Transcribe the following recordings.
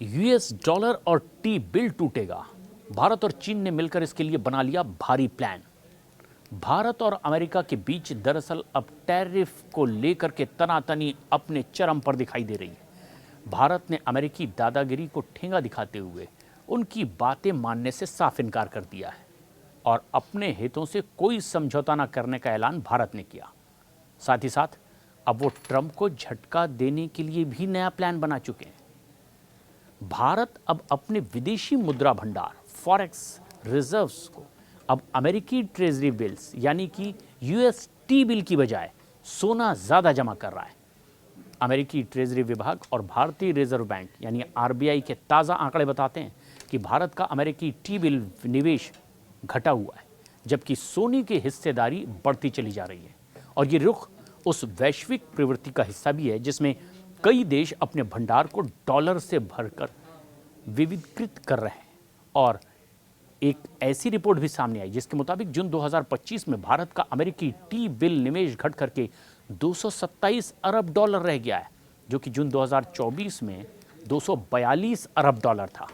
US dollar और T bill टूटेगा। भारत और चीन ने मिलकर इसके लिए बना लिया भारी प्लान। भारत और अमेरिका के बीच दरअसल अब टैरिफ को लेकर के तनातनी अपने चरम पर दिखाई दे रही है। भारत ने अमेरिकी दादागिरी को ठेंगा दिखाते हुए उनकी बातें मानने से साफ इनकार कर दिया है और अपने हितों से कोई समझौता न करने का ऐलान भारत ने किया। साथ ही साथ अब वो ट्रंप को झटका देने के लिए भी नया प्लान बना चुके हैं। भारत अब अपने विदेशी मुद्रा भंडार फॉरेक्स रिजर्व्स को अब अमेरिकी ट्रेजरी बिल्स यानी कि यूएस टी बिल की बजाय सोना ज्यादा जमा कर रहा है। अमेरिकी ट्रेजरी विभाग और भारतीय रिजर्व बैंक यानी आरबीआई के ताज़ा आंकड़े बताते हैं कि भारत का अमेरिकी टी बिल निवेश घटा हुआ है, जबकि सोने की हिस्सेदारी बढ़ती चली जा रही है। और ये रुख उस वैश्विक प्रवृत्ति का हिस्सा भी है जिसमें कई देश अपने भंडार को डॉलर से भरकर विविधीकृत कर रहे हैं। और एक ऐसी रिपोर्ट भी सामने आई जिसके मुताबिक जून 2025 में भारत का अमेरिकी टी बिल निवेश घट करके 227 अरब डॉलर रह गया है, जो कि जून 2024 में 242 अरब डॉलर था।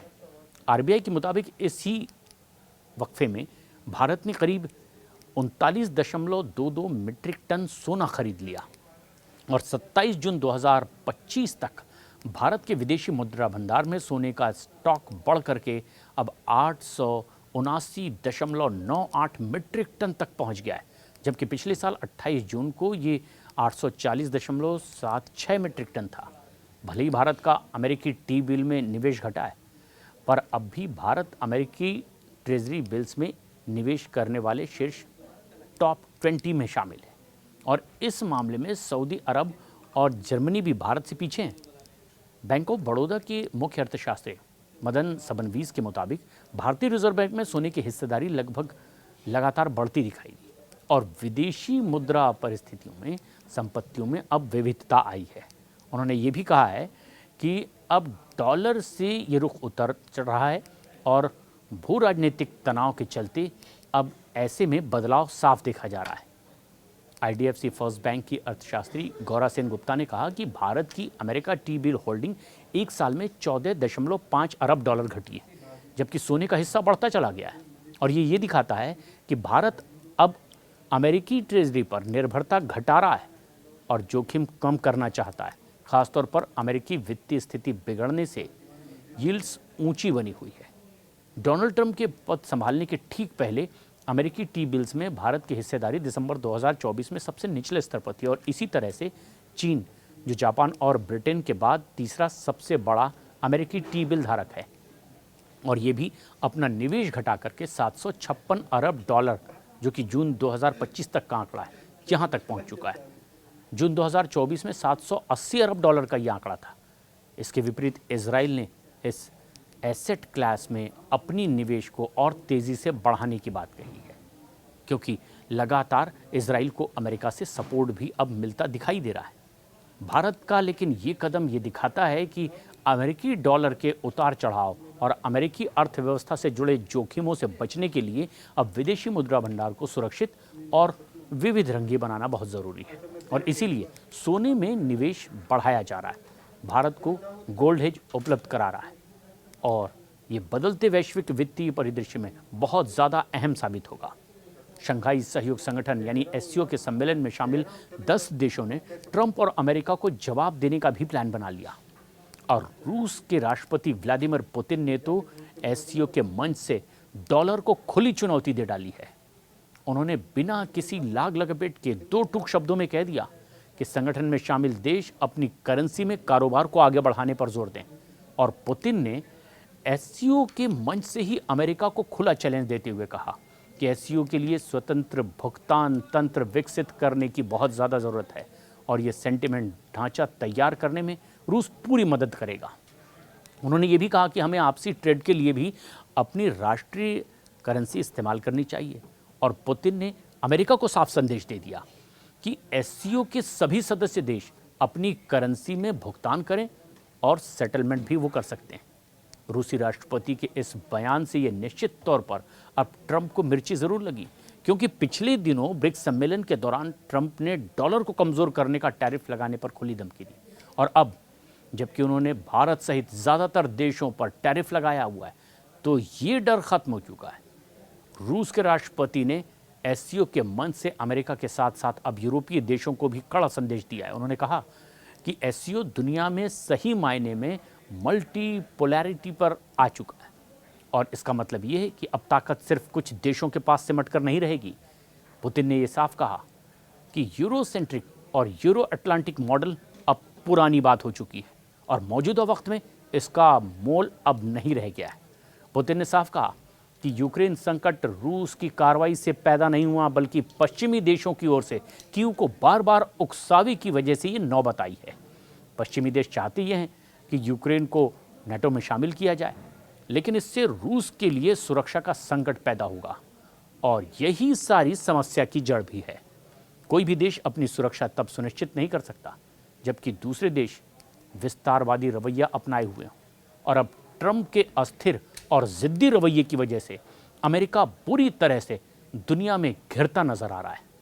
आरबीआई के मुताबिक इसी वक्फे में भारत ने करीब 39.22 मीट्रिक टन सोना खरीद लिया और 27 जून 2025 तक भारत के विदेशी मुद्रा भंडार में सोने का स्टॉक बढ़ करके अब 879.98 मीट्रिक टन तक पहुंच गया है, जबकि पिछले साल 28 जून को ये 840.76 मीट्रिक टन था। भले ही भारत का अमेरिकी टी बिल में निवेश घटा है, पर अब भी भारत अमेरिकी ट्रेजरी बिल्स में निवेश करने वाले शीर्ष टॉप 20 में शामिल है। और इस मामले में सऊदी अरब और जर्मनी भी भारत से पीछे हैं। बैंक ऑफ बड़ौदा के मुख्य अर्थशास्त्री मदन सबनवीस के मुताबिक भारतीय रिजर्व बैंक में सोने की हिस्सेदारी लगभग लगातार बढ़ती दिखाई दी और विदेशी मुद्रा परिस्थितियों में संपत्तियों में अब विविधता आई है। उन्होंने ये भी कहा है कि अब डॉलर से ये रुख उतर चढ़ रहा है और भू राजनीतिक तनाव के चलते अब ऐसे में बदलाव साफ देखा जा रहा है। आईडीएफसी फर्स्ट बैंक की अर्थशास्त्री गौरा सेन गुप्ता ने कहा कि भारत की अमेरिका टी बिल होल्डिंग एक साल में 14.5 अरब डॉलर घटी है, जबकि सोने का हिस्सा बढ़ता चला गया है। और ये दिखाता है कि भारत अब अमेरिकी ट्रेजरी पर निर्भरता घटा रहा है और जोखिम कम करना चाहता है। खासतौर पर अमेरिकी वित्तीय स्थिति बिगड़ने से यील्ड्स ऊंची बनी हुई है। डोनाल्ड ट्रंप के पद संभालने के ठीक पहले अमेरिकी टी बिल्स में भारत की हिस्सेदारी दिसंबर 2024 में सबसे निचले स्तर पर थी और इसी तरह से चीन, जो जापान और ब्रिटेन के बाद तीसरा सबसे बड़ा अमेरिकी टी बिल धारक है, और ये भी अपना निवेश घटा करके 756 अरब डॉलर, जो कि जून 2025 तक का आंकड़ा है, यहाँ तक पहुँच चुका है। जून 2024 में 780 अरब डॉलर का ये आंकड़ा था। इसके विपरीत इजराइल ने इस एसेट क्लास में अपनी निवेश को और तेज़ी से बढ़ाने की बात कही है, क्योंकि लगातार इजराइल को अमेरिका से सपोर्ट भी अब मिलता दिखाई दे रहा है। भारत का लेकिन ये कदम ये दिखाता है कि अमेरिकी डॉलर के उतार चढ़ाव और अमेरिकी अर्थव्यवस्था से जुड़े जोखिमों से बचने के लिए अब विदेशी मुद्रा भंडार को सुरक्षित और विविध रंगी बनाना बहुत ज़रूरी है और इसीलिए सोने में निवेश बढ़ाया जा रहा है, भारत को गोल्ड हेज उपलब्ध करा रहा है और ये बदलते वैश्विक वित्तीय परिदृश्य में बहुत ज़्यादा अहम साबित होगा। शंघाई सहयोग संगठन यानी एससीओ के सम्मेलन में शामिल 10 देशों ने ट्रंप और अमेरिका को जवाब देने का भी प्लान बना लिया और रूस के राष्ट्रपति व्लादिमीर पुतिन ने तो एससीओ के मंच से डॉलर को खुली चुनौती दे डाली है। उन्होंने बिना किसी लाग लपेट के 2 टूक शब्दों में कह दिया कि संगठन में शामिल देश अपनी करेंसी में कारोबार को आगे बढ़ाने पर जोर दें और पुतिन ने एससीओ के मंच से ही अमेरिका को खुला चैलेंज देते हुए कहा कि एससीओ के लिए स्वतंत्र भुगतान तंत्र विकसित करने की बहुत ज़्यादा ज़रूरत है और ये सेंटिमेंट ढांचा तैयार करने में रूस पूरी मदद करेगा। उन्होंने ये भी कहा कि हमें आपसी ट्रेड के लिए भी अपनी राष्ट्रीय करेंसी इस्तेमाल करनी चाहिए और पुतिन ने अमेरिका को साफ संदेश दे दिया कि एससीओ के सभी सदस्य देश अपनी करेंसी में भुगतान करें और सेटलमेंट भी वो कर सकते हैं। रूसी राष्ट्रपति के इस बयान से ये निश्चित तौर पर अब ट्रंप को मिर्ची जरूर लगी, क्योंकि पिछले दिनों ब्रिक्स सम्मेलन के दौरान ट्रंप ने डॉलर को कमजोर करने का टैरिफ लगाने पर खुली धमकी दी और अब जबकि उन्होंने भारत सहित ज़्यादातर देशों पर टैरिफ लगाया हुआ है, तो ये डर खत्म हो चुका है। रूस के राष्ट्रपति ने एससीओ के मंच से अमेरिका के साथ साथ अब यूरोपीय देशों को भी कड़ा संदेश दिया है। उन्होंने कहा कि एससीओ दुनिया में सही मायने में मल्टीपोलैरिटी पर आ चुका है और इसका मतलब ये है कि अब ताकत सिर्फ कुछ देशों के पास सिमट कर नहीं रहेगी। पुतिन ने यह साफ कहा कि यूरोसेंट्रिक और यूरो अटलांटिक मॉडल अब पुरानी बात हो चुकी है और मौजूदा वक्त में इसका मोल अब नहीं रह गया है। पुतिन ने साफ कहा कि यूक्रेन संकट रूस की कार्रवाई से पैदा नहीं हुआ, बल्कि पश्चिमी देशों की ओर से कीव को बार बार उकसावे की वजह से ये नौबत आई है। पश्चिमी देश चाहते ये हैं कि यूक्रेन को नेटो में शामिल किया जाए, लेकिन इससे रूस के लिए सुरक्षा का संकट पैदा होगा और यही सारी समस्या की जड़ भी है। कोई भी देश अपनी सुरक्षा तब सुनिश्चित नहीं कर सकता जबकि दूसरे देश विस्तारवादी रवैया अपनाए हुए हों और अब ट्रंप के अस्थिर और जिद्दी रवैये की वजह से अमेरिका बुरी तरह से दुनिया में घिरता नजर आ रहा है।